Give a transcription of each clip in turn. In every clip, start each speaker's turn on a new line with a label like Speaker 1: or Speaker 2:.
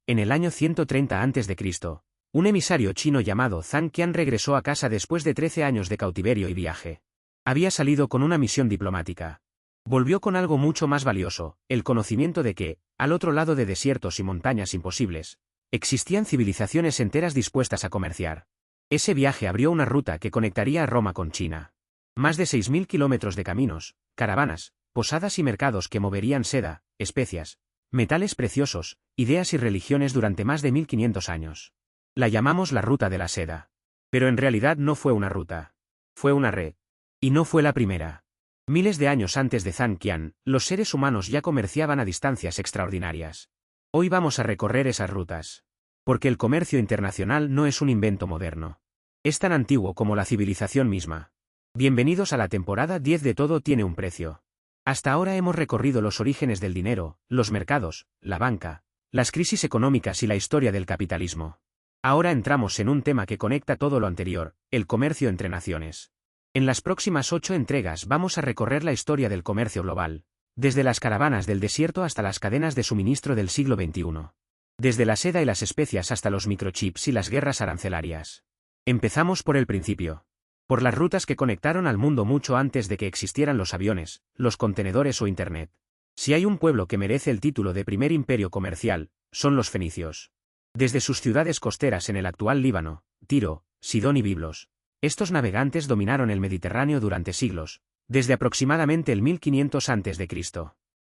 Speaker 1: en el año 130 a.C., un emisario chino llamado Zhang Qian regresó a casa después de 13 años de cautiverio y viaje. Había salido con una misión diplomática. Volvió con algo mucho más valioso, el conocimiento de que, al otro lado de desiertos y montañas imposibles, existían civilizaciones enteras dispuestas a comerciar. Ese viaje abrió una ruta que conectaría a Roma con China. Más de 6.000 kilómetros de caminos, caravanas, posadas y mercados que moverían seda, especias, metales preciosos, ideas y religiones durante más de 1500 años. La llamamos la Ruta de la Seda. Pero en realidad no fue una ruta. Fue una red. Y no fue la primera. Miles de años antes de Zhang Qian, los seres humanos ya comerciaban a distancias extraordinarias. Hoy vamos a recorrer esas rutas. Porque el comercio internacional no es un invento moderno. Es tan antiguo como la civilización misma. Bienvenidos a la temporada 10 de Todo tiene un precio. Hasta ahora hemos recorrido los orígenes del dinero, los mercados, la banca, las crisis económicas y la historia del capitalismo. Ahora entramos en un tema que conecta todo lo anterior, el comercio entre naciones. En las próximas 8 entregas vamos a recorrer la historia del comercio global, desde las caravanas del desierto hasta las cadenas de suministro del siglo XXI. Desde la seda y las especias hasta los microchips y las guerras arancelarias. Empezamos por el principio. Por las rutas que conectaron al mundo mucho antes de que existieran los aviones, los contenedores o Internet. Si hay un pueblo que merece el título de primer imperio comercial, son los fenicios. Desde sus ciudades costeras en el actual Líbano, Tiro, Sidón y Biblos, estos navegantes dominaron el Mediterráneo durante siglos, desde aproximadamente el 1500 a.C.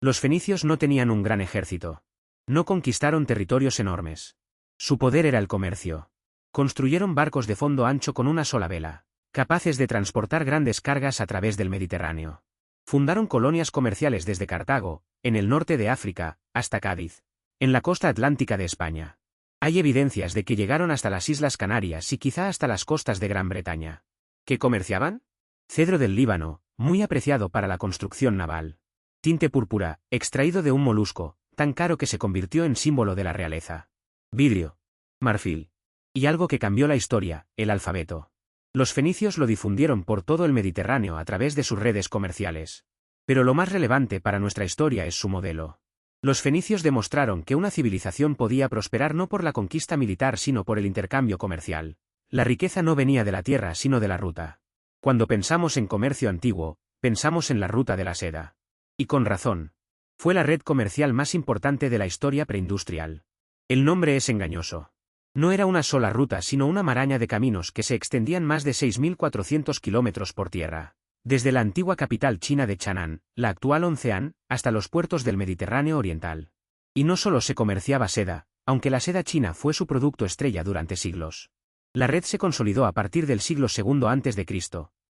Speaker 1: Los fenicios no tenían un gran ejército. No conquistaron territorios enormes. Su poder era el comercio. Construyeron barcos de fondo ancho con una sola vela, capaces de transportar grandes cargas a través del Mediterráneo. Fundaron colonias comerciales desde Cartago, en el norte de África, hasta Cádiz, en la costa atlántica de España. Hay evidencias de que llegaron hasta las Islas Canarias y quizá hasta las costas de Gran Bretaña. ¿Qué comerciaban? Cedro del Líbano, muy apreciado para la construcción naval. Tinte púrpura, extraído de un molusco, tan caro que se convirtió en símbolo de la realeza. Vidrio. Marfil. Y algo que cambió la historia, el alfabeto. Los fenicios lo difundieron por todo el Mediterráneo a través de sus redes comerciales. Pero lo más relevante para nuestra historia es su modelo. Los fenicios demostraron que una civilización podía prosperar no por la conquista militar sino por el intercambio comercial. La riqueza no venía de la tierra sino de la ruta. Cuando pensamos en comercio antiguo, pensamos en la Ruta de la Seda. Y con razón. Fue la red comercial más importante de la historia preindustrial. El nombre es engañoso. No era una sola ruta sino una maraña de caminos que se extendían más de 6.400 kilómetros por tierra. Desde la antigua capital china de Chang'an, la actual Hongyan, hasta los puertos del Mediterráneo oriental. Y no solo se comerciaba seda, aunque la seda china fue su producto estrella durante siglos. La red se consolidó a partir del siglo II a.C.,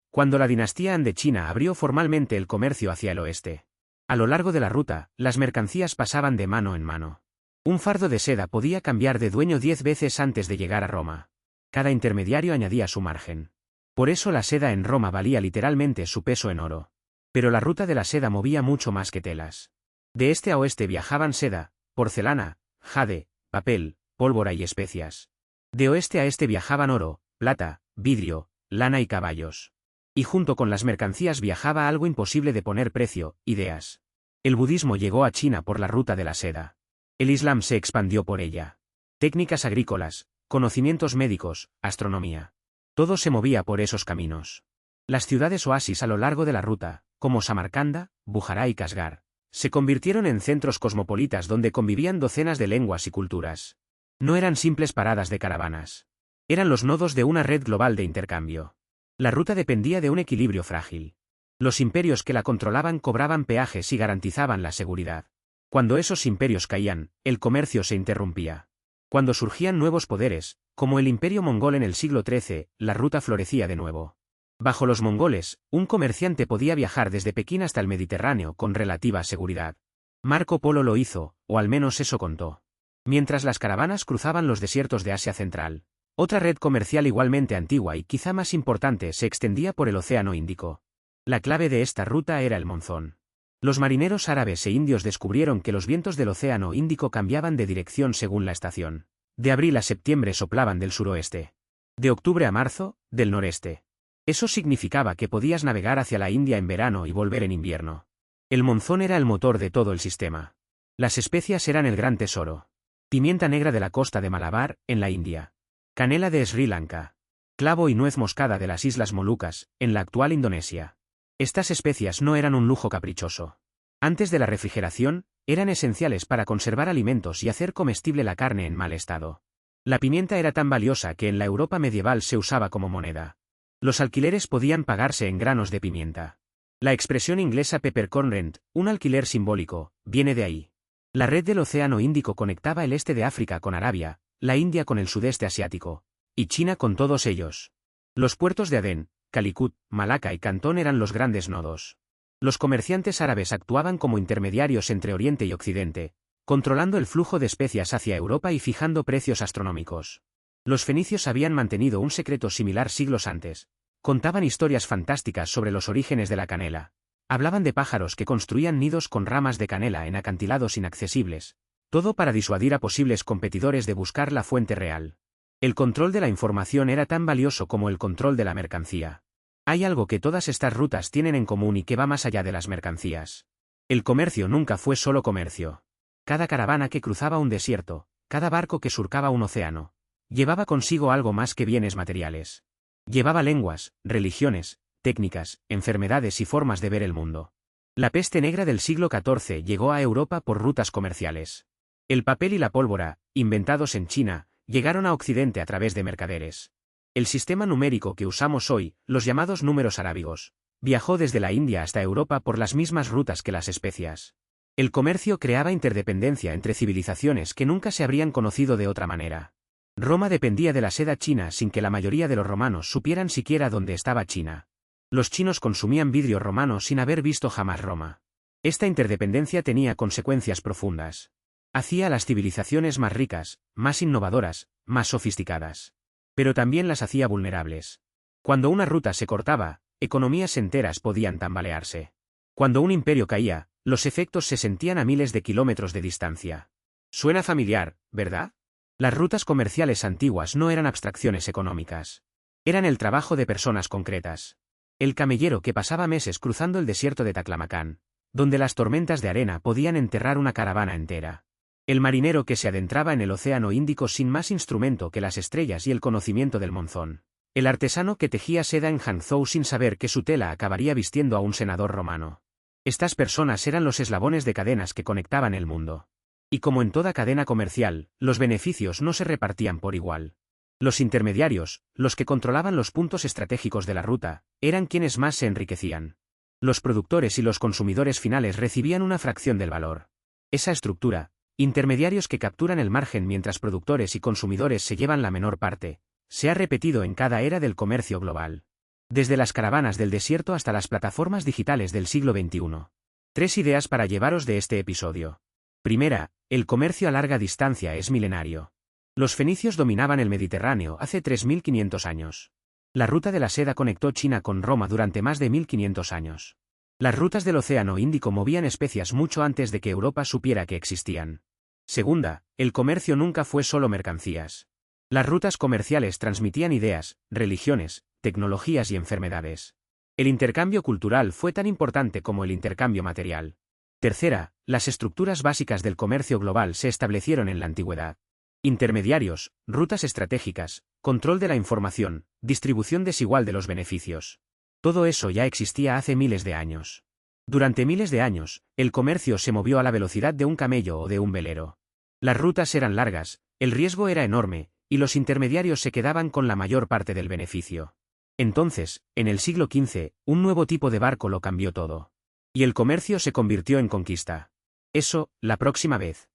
Speaker 1: cuando la dinastía Han de China abrió formalmente el comercio hacia el oeste. A lo largo de la ruta, las mercancías pasaban de mano en mano. Un fardo de seda podía cambiar de dueño 10 veces antes de llegar a Roma. Cada intermediario añadía su margen. Por eso la seda en Roma valía literalmente su peso en oro. Pero la ruta de la seda movía mucho más que telas. De este a oeste viajaban seda, porcelana, jade, papel, pólvora y especias. De oeste a este viajaban oro, plata, vidrio, lana y caballos. Y junto con las mercancías viajaba algo imposible de poner precio, ideas. El budismo llegó a China por la ruta de la seda. El Islam se expandió por ella. Técnicas agrícolas, conocimientos médicos, astronomía. Todo se movía por esos caminos. Las ciudades oasis a lo largo de la ruta, como Samarcanda, Bujará y Kashgar, se convirtieron en centros cosmopolitas donde convivían docenas de lenguas y culturas. No eran simples paradas de caravanas. Eran los nodos de una red global de intercambio. La ruta dependía de un equilibrio frágil. Los imperios que la controlaban cobraban peajes y garantizaban la seguridad. Cuando esos imperios caían, el comercio se interrumpía. Cuando surgían nuevos poderes, como el imperio mongol en el siglo XIII, la ruta florecía de nuevo. Bajo los mongoles, un comerciante podía viajar desde Pekín hasta el Mediterráneo con relativa seguridad. Marco Polo lo hizo, o al menos eso contó. Mientras las caravanas cruzaban los desiertos de Asia Central, otra red comercial igualmente antigua y quizá más importante se extendía por el Océano Índico. La clave de esta ruta era el monzón. Los marineros árabes e indios descubrieron que los vientos del Océano Índico cambiaban de dirección según la estación. De abril a septiembre soplaban del suroeste. De octubre a marzo, del noreste. Eso significaba que podías navegar hacia la India en verano y volver en invierno. El monzón era el motor de todo el sistema. Las especias eran el gran tesoro. pimienta negra de la costa de Malabar, en la India, canela de Sri Lanka, clavo y nuez moscada de las Islas Molucas, en la actual Indonesia. Estas especias no eran un lujo caprichoso. Antes de la refrigeración, eran esenciales para conservar alimentos y hacer comestible la carne en mal estado. La pimienta era tan valiosa que en la Europa medieval se usaba como moneda. Los alquileres podían pagarse en granos de pimienta. La expresión inglesa peppercorn rent, un alquiler simbólico, viene de ahí. La red del Océano Índico conectaba el este de África con Arabia, la India con el sudeste asiático, y China con todos ellos. Los puertos de Adén, Calicut, Malaca y Cantón eran los grandes nodos. Los comerciantes árabes actuaban como intermediarios entre Oriente y Occidente, controlando el flujo de especias hacia Europa y fijando precios astronómicos. Los fenicios habían mantenido un secreto similar siglos antes. Contaban historias fantásticas sobre los orígenes de la canela. Hablaban de pájaros que construían nidos con ramas de canela en acantilados inaccesibles. Todo para disuadir a posibles competidores de buscar la fuente real. El control de la información era tan valioso como el control de la mercancía. Hay algo que todas estas rutas tienen en común y que va más allá de las mercancías. El comercio nunca fue solo comercio. Cada caravana que cruzaba un desierto, cada barco que surcaba un océano, llevaba consigo algo más que bienes materiales. Llevaba lenguas, religiones, técnicas, enfermedades y formas de ver el mundo. La peste negra del siglo XIV llegó a Europa por rutas comerciales. El papel y la pólvora, inventados en China, llegaron a Occidente a través de mercaderes. El sistema numérico que usamos hoy, los llamados números arábigos, viajó desde la India hasta Europa por las mismas rutas que las especias. El comercio creaba interdependencia entre civilizaciones que nunca se habrían conocido de otra manera. Roma dependía de la seda china sin que la mayoría de los romanos supieran siquiera dónde estaba China. Los chinos consumían vidrio romano sin haber visto jamás Roma. Esta interdependencia tenía consecuencias profundas. Hacía a las civilizaciones más ricas, más innovadoras, más sofisticadas. Pero también las hacía vulnerables. Cuando una ruta se cortaba, economías enteras podían tambalearse. Cuando un imperio caía, los efectos se sentían a miles de kilómetros de distancia. Suena familiar, ¿verdad? Las rutas comerciales antiguas no eran abstracciones económicas. Eran el trabajo de personas concretas. El camellero que pasaba meses cruzando el desierto de Taklamakan, donde las tormentas de arena podían enterrar una caravana entera. El marinero que se adentraba en el Océano Índico sin más instrumento que las estrellas y el conocimiento del monzón. El artesano que tejía seda en Hangzhou sin saber que su tela acabaría vistiendo a un senador romano. Estas personas eran los eslabones de cadenas que conectaban el mundo. Y como en toda cadena comercial, los beneficios no se repartían por igual. Los intermediarios, los que controlaban los puntos estratégicos de la ruta, eran quienes más se enriquecían. Los productores y los consumidores finales recibían una fracción del valor. Esa estructura, intermediarios que capturan el margen mientras productores y consumidores se llevan la menor parte, se ha repetido en cada era del comercio global. Desde las caravanas del desierto hasta las plataformas digitales del siglo XXI. 3 ideas para llevaros de este episodio. Primera, el comercio a larga distancia es milenario. Los fenicios dominaban el Mediterráneo hace 3500 años. La ruta de la seda conectó China con Roma durante más de 1500 años. Las rutas del Océano Índico movían especias mucho antes de que Europa supiera que existían. Segunda, el comercio nunca fue solo mercancías. Las rutas comerciales transmitían ideas, religiones, tecnologías y enfermedades. El intercambio cultural fue tan importante como el intercambio material. Tercera, las estructuras básicas del comercio global se establecieron en la antigüedad. Intermediarios, rutas estratégicas, control de la información, distribución desigual de los beneficios. Todo eso ya existía hace miles de años. Durante miles de años, el comercio se movió a la velocidad de un camello o de un velero. Las rutas eran largas, el riesgo era enorme, y los intermediarios se quedaban con la mayor parte del beneficio. Entonces, en el siglo XV, un nuevo tipo de barco lo cambió todo. Y el comercio se convirtió en conquista. Eso, la próxima vez.